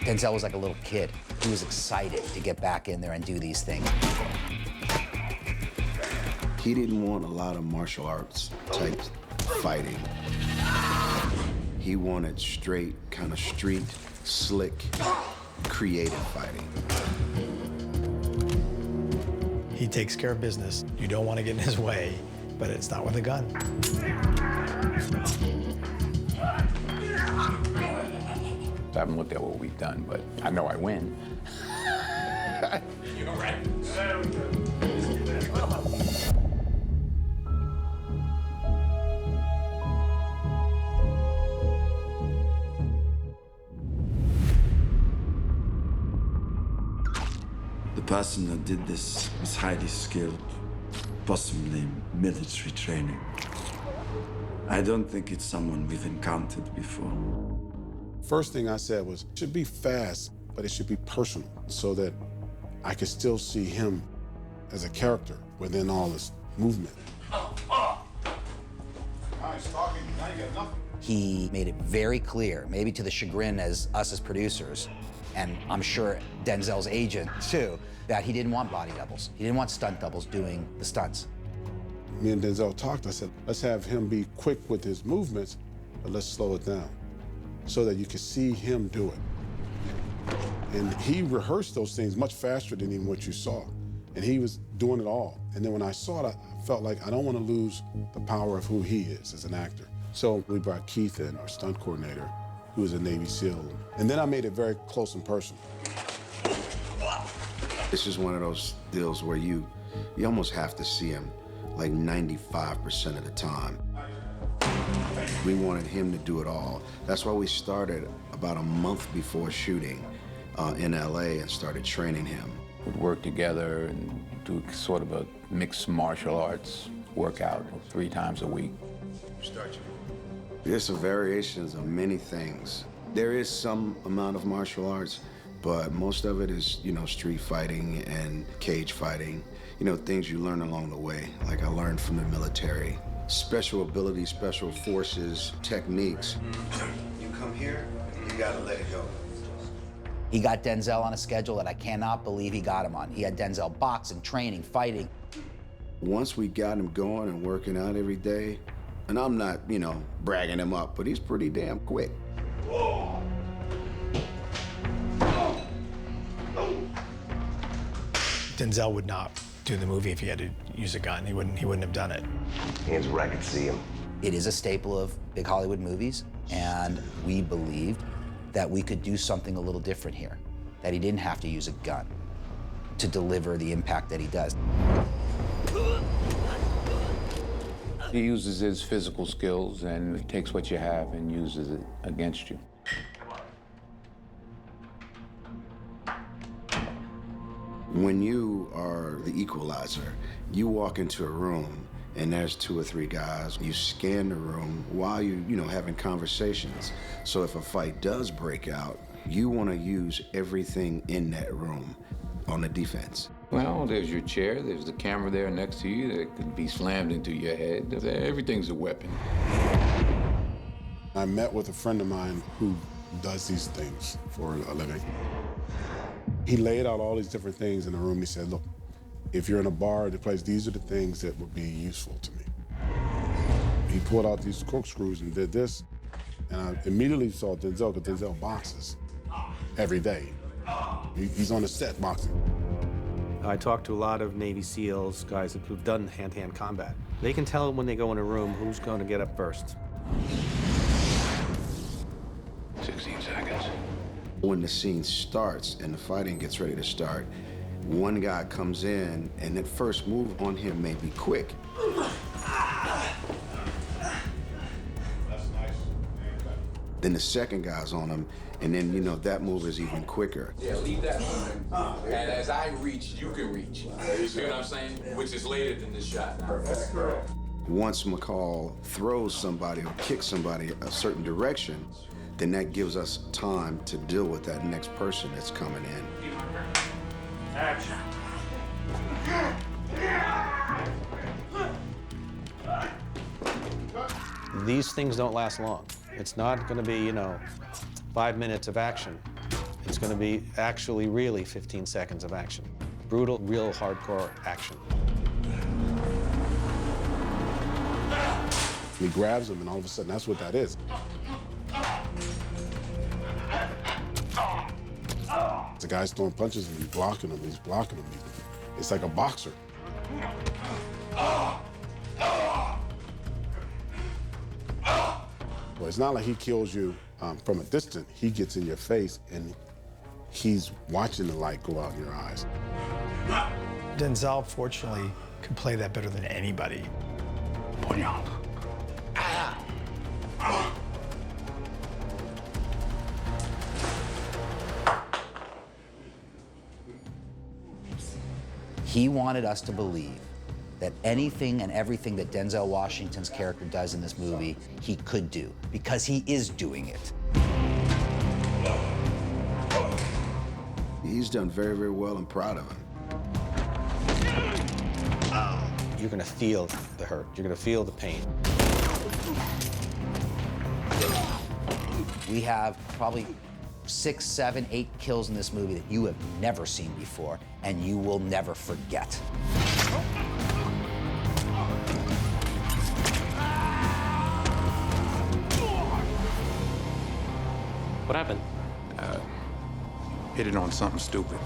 Denzel was like a little kid. He was excited to get back in there and do these things. He didn't want a lot of martial arts type fighting. He wanted straight, kind of street, slick, creative fighting. He takes care of business. You don't want to get in his way, but it's not with a gun. I haven't looked at what we've done, but I know I win. You're right. The person that did this is highly skilled, possibly military training. I don't think it's someone we've encountered before. First thing I said was, it should be fast, but it should be personal, so that I could still see him as a character within all this movement. He made it very clear, maybe to the chagrin as us as producers, and I'm sure Denzel's agent too, that he didn't want body doubles. He didn't want stunt doubles doing the stunts. Me and Denzel talked, I said, let's have him be quick with his movements, but let's slow it down so that you can see him do it. And he rehearsed those things much faster than even what you saw. And he was doing it all. And then when I saw it, I felt like I don't want to lose the power of who he is as an actor. So we brought Keith in, our stunt coordinator, who was a Navy SEAL. And then I made it very close and personal. This is one of those deals where you almost have to see him like 95% of the time. We wanted him to do it all. That's why we started about a month before shooting in LA and started training him. We'd work together and do sort of a mixed martial arts workout 3 times a week. There's some variations of many things. There is some amount of martial arts, but most of it is, street fighting and cage fighting. Things you learn along the way, like I learned from the military. Special abilities, special forces, techniques. You come here, you gotta let it go. He got Denzel on a schedule that I cannot believe he got him on. He had Denzel boxing, training, fighting. Once we got him going and working out every day, and I'm not, bragging him up, but he's pretty damn quick. Denzel would not do the movie if he had to use a gun. He wouldn't have done it. Hands where I could see him. It is a staple of big Hollywood movies, and we believed that we could do something a little different here, that he didn't have to use a gun to deliver the impact that he does. He uses his physical skills and takes what you have and uses it against you. When you are the Equalizer, you walk into a room and there's 2 or 3 guys. You scan the room while you having conversations. So if a fight does break out, you want to use everything in that room on the defense. Well, there's your chair, there's the camera there next to you that could be slammed into your head. Everything's a weapon. I met with a friend of mine who does these things for a living. He laid out all these different things in the room. He said, look, if you're in a bar or the place, these are the things that would be useful to me. He pulled out these corkscrews and did this, and I immediately saw Denzel, because Denzel boxes every day. He's on the set boxing. I talked to a lot of Navy SEALs, guys who've done hand-to-hand combat. They can tell when they go in a room who's going to get up first. 16 seconds. When the scene starts and the fighting gets ready to start, one guy comes in and that first move on him may be quick. Then the second guy's on him, and then, that move is even quicker. Yeah, leave that moving. And as I reach, you can reach. You see what I'm saying? Which is later than this shot. That's correct. Once McCall throws somebody or kicks somebody a certain direction, then that gives us time to deal with that next person that's coming in. Action. These things don't last long. It's not going to be, 5 minutes of action. It's going to be actually really 15 seconds of action. Brutal, real hardcore action. He grabs him, and all of a sudden, that's what that is. The guy's throwing punches, and he's blocking him, It's like a boxer. Well, it's not like he kills you from a distance. He gets in your face, and he's watching the light go out in your eyes. Denzel, fortunately, can play that better than anybody. Poignard. He wanted us to believe that anything and everything that Denzel Washington's character does in this movie, he could do, because he is doing it. He's done very, very well. I'm proud of him. You're going to feel the hurt. You're going to feel the pain. We have probably 6, 7, 8 kills in this movie that you have never seen before, and you will never forget. What happened? Hit it on something stupid.